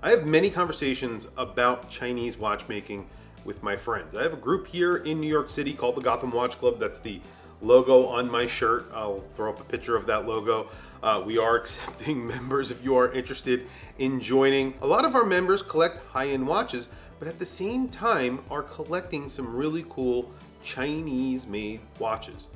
I have many conversations about Chinese watchmaking with my friends. I have a group here in New York City called the Gotham Watch Club. That's the logo on my shirt. I'll throw up a picture of that logo. We are accepting members if you are interested in joining. A lot of our members collect high-end watches, but at the same time are collecting some really cool Chinese-made watches.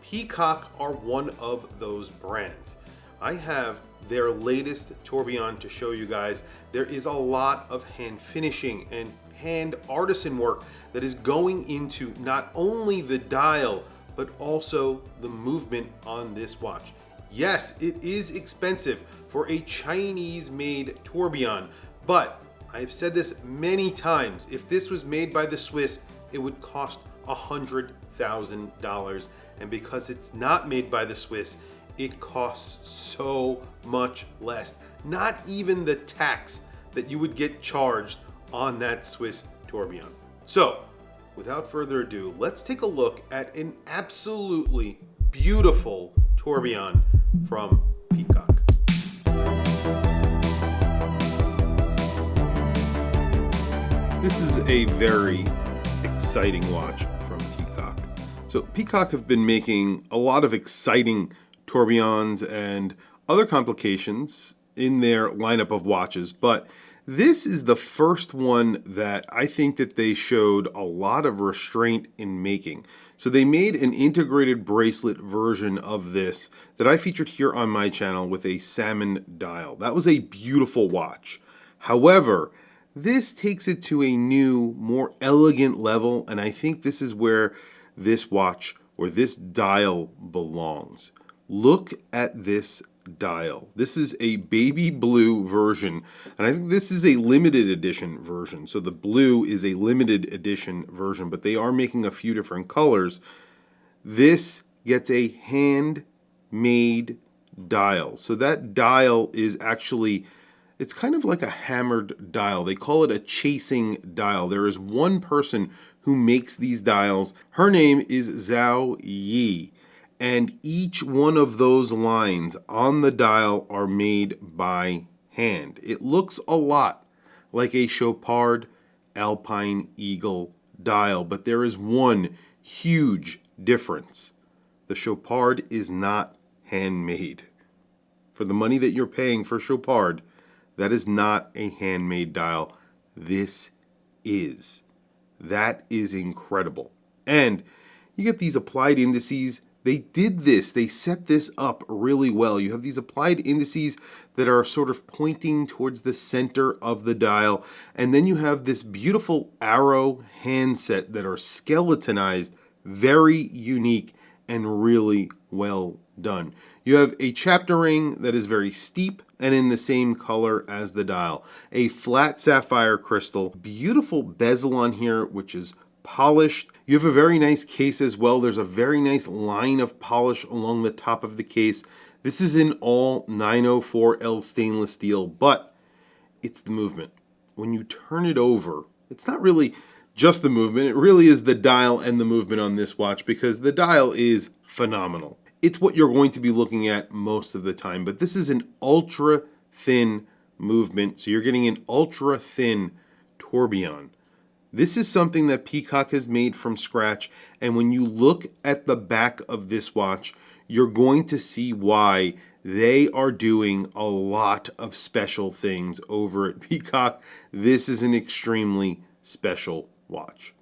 Peacock are one of those brands. I have their latest tourbillon to show you guys. There is a lot of hand finishing and hand artisan work that is going into not only the dial, but also the movement on this watch. Yes, it is expensive for a Chinese-made tourbillon, but I've said this many times. If this was made by the Swiss, it would cost $100,000. And because it's not made by the Swiss, it costs so much less. Not even the tax that you would get charged on that Swiss tourbillon. So, without further ado, let's take a look at an absolutely beautiful tourbillon from Peacock. This is a very exciting watch from Peacock. So Peacock have been making a lot of exciting tourbillons and other complications in their lineup of watches, but this is the first one that I think that they showed a lot of restraint in making. So they made an integrated bracelet version of this that I featured here on my channel with a salmon dial. That was a beautiful watch. However, this takes it to a new, more elegant level, and I think this is where this watch or this dial belongs. Look at this dial. This is a baby blue version, and I think this is a limited edition version. So the blue is a limited edition version, but they are making a few different colors. This gets a handmade dial. So that dial is actually, it's kind of like a hammered dial. They call it a chasing dial. There is one person who makes these dials. Her name is Zhao Yi. And each one of those lines on the dial are made by hand. It looks a lot like a Chopard Alpine Eagle dial, but there is one huge difference. The Chopard is not handmade. For the money that you're paying for Chopard, that is not a handmade dial. This is. That is incredible. And you get these applied indices. They did this, they set this up really well. You have these applied indices that are sort of pointing towards the center of the dial, and then you have this beautiful arrow handset that are skeletonized, very unique and really well done. You have a chapter ring that is very steep and in the same color as the dial. A flat sapphire crystal, beautiful bezel on here, which is polished. You have a very nice case as well. There's a very nice line of polish along the top of the case. This is in all 904L stainless steel, but it's the movement. When you turn it over, it's not really just the movement. It really is the dial and the movement on this watch, because the dial is phenomenal. It's what you're going to be looking at most of the time, but this is an ultra thin movement. So you're getting an ultra thin tourbillon. This is something that Peacock has made from scratch, and when you look at the back of this watch, you're going to see why they are doing a lot of special things over at Peacock. This is an extremely special watch.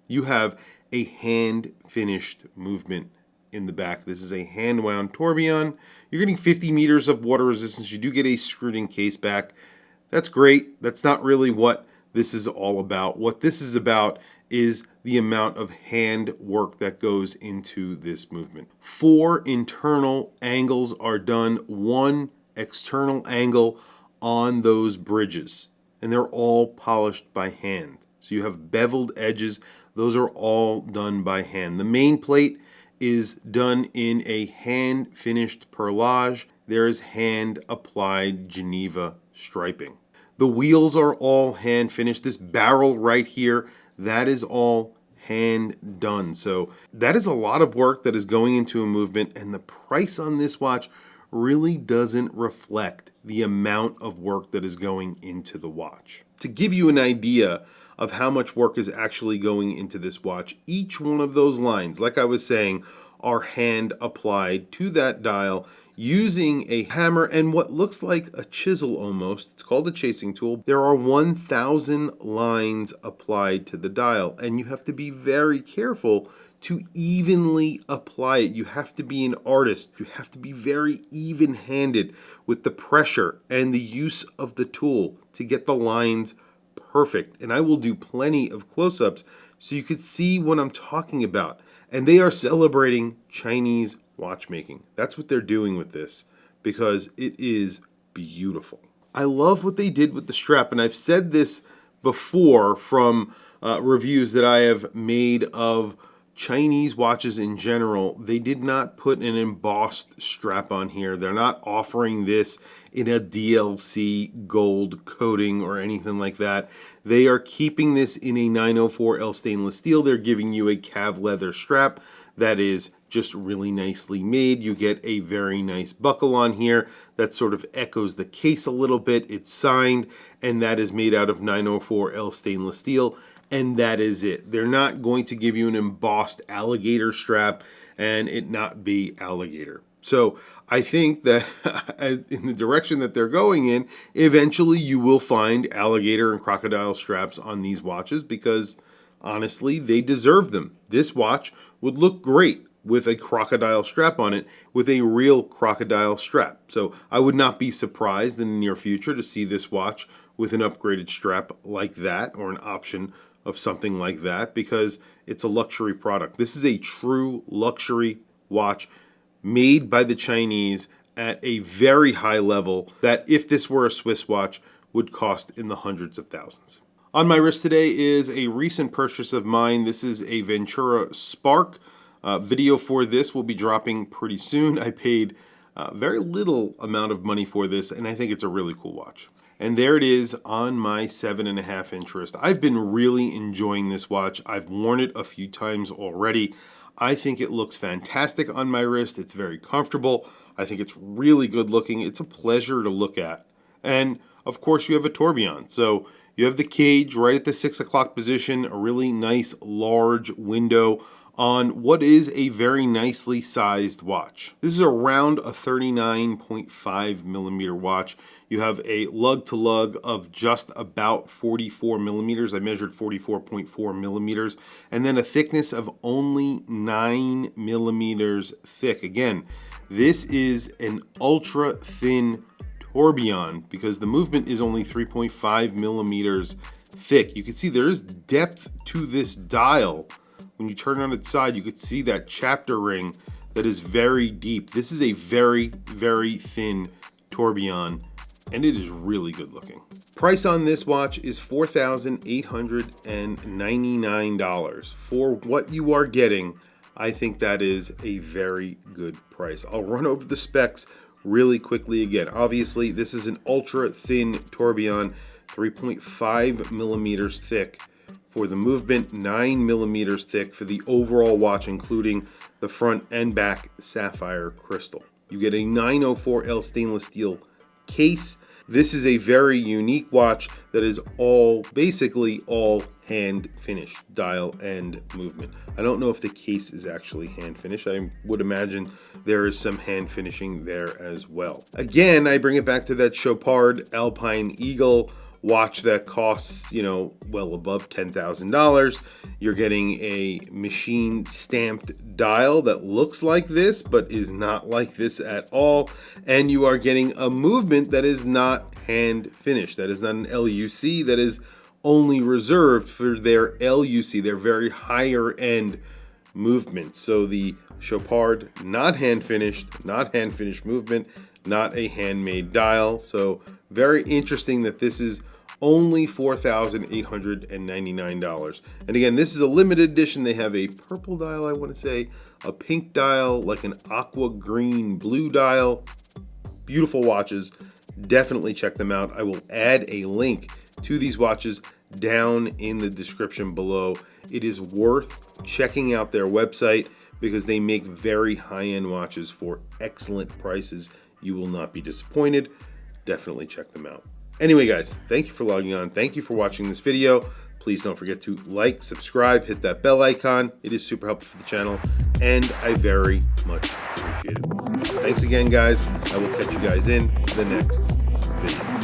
You have a hand-finished movement in the back. This is a hand-wound tourbillon. You're getting 50 meters of water resistance. You do get a screwed-in case back. That's great. That's not really what this is all about. What this is about is the amount of hand work that goes into this movement. 4 internal angles are done, 1 external angle on those bridges, and they're all polished by hand. So you have beveled edges. Those are all done by hand. The main plate is done in a hand-finished perlage. There is hand-applied Geneva striping. The wheels are all hand finished. This barrel right here, that is all hand done. So that is a lot of work that is going into a movement, and the price on this watch really doesn't reflect the amount of work that is going into the watch. To give you an idea of how much work is actually going into this watch, each one of those lines, like I was saying, are hand applied to that dial using a hammer and what looks like a chisel almost. It's called a chasing tool. There are 1,000 lines applied to the dial, and you have to be very careful to evenly apply it. You have to be an artist. You have to be very even-handed with the pressure and the use of the tool to get the lines perfect. And I will do plenty of close-ups so you could see what I'm talking about. And they are celebrating Chinese watchmaking. That's what they're doing with this, because it is beautiful. I love what they did with the strap, and I've said this before from reviews that I have made of Chinese watches in general. They did not put an embossed strap on here. They're not offering this in a DLC gold coating or anything like that. They are keeping this in a 904L stainless steel. They're giving you a cav leather strap that is just really nicely made. You get a very nice buckle on here that sort of echoes the case a little bit. It's signed, and that is made out of 904L stainless steel, and that is it. They're not going to give you an embossed alligator strap and it not be alligator. So I think that in the direction that they're going in, eventually you will find alligator and crocodile straps on these watches because honestly, they deserve them. This watch would look great with a crocodile strap on it, with a real crocodile strap. So I would not be surprised in the near future to see this watch with an upgraded strap like that, or an option of something like that, because it's a luxury product. This is a true luxury watch made by the Chinese at a very high level that, if this were a Swiss watch, would cost in the hundreds of thousands. On my wrist today is a recent purchase of mine. This is a Ventura Spark. Video for this will be dropping pretty soon. I paid very little amount of money for this, and I think it's a really cool watch. And there it is on my 7.5 inch wrist. I've been really enjoying this watch. I've worn it a few times already. I think it looks fantastic on my wrist. It's very comfortable. I think it's really good looking. It's a pleasure to look at. And of course you have a tourbillon. So you have the cage right at the 6 o'clock position, a really nice large window on what is a very nicely sized watch. This is around a 39.5 millimeter watch. You have a lug to lug of just about 44 millimeters. I measured 44.4 millimeters, and then a thickness of only 9 millimeters thick. Again, this is an ultra thin tourbillon because the movement is only 3.5 millimeters thick. You can see there is depth to this dial. When you turn on its side, you could see that chapter ring that is very deep. This is a very, very thin tourbillon, and it is really good looking. Price on this watch is $4,899. For what you are getting, I think that is a very good price. I'll run over the specs really quickly again. Obviously, this is an ultra thin tourbillon, 3.5 millimeters thick. For the movement, 9 millimeters thick for the overall watch, including the front and back sapphire crystal. You get a 904L stainless steel case. This is a very unique watch that is basically all hand finished, dial and movement. I don't know if the case is actually hand finished. I would imagine there is some hand finishing there as well. Again, I bring it back to that Chopard Alpine Eagle watch that costs, well above $10,000. You're getting a machine stamped dial that looks like this, but is not like this at all. And you are getting a movement that is not hand finished. That is not an LUC. That is only reserved for their LUC, their very higher end movement. So the Chopard, not hand finished movement, not a handmade dial. So very interesting that this is only $4,899. And again, this is a limited edition. They have a purple dial, I want to say, a pink dial, like an aqua green blue dial. Beautiful watches. Definitely check them out. I will add a link to these watches down in the description below. It is worth checking out their website because they make very high-end watches for excellent prices. You will not be disappointed. definitely check them out. Anyway, guys, thank you for logging on. Thank you for watching this video. Please don't forget to like, subscribe, hit that bell icon. It is super helpful for the channel, and I very much appreciate it. Thanks again, guys. I will catch you guys in the next video.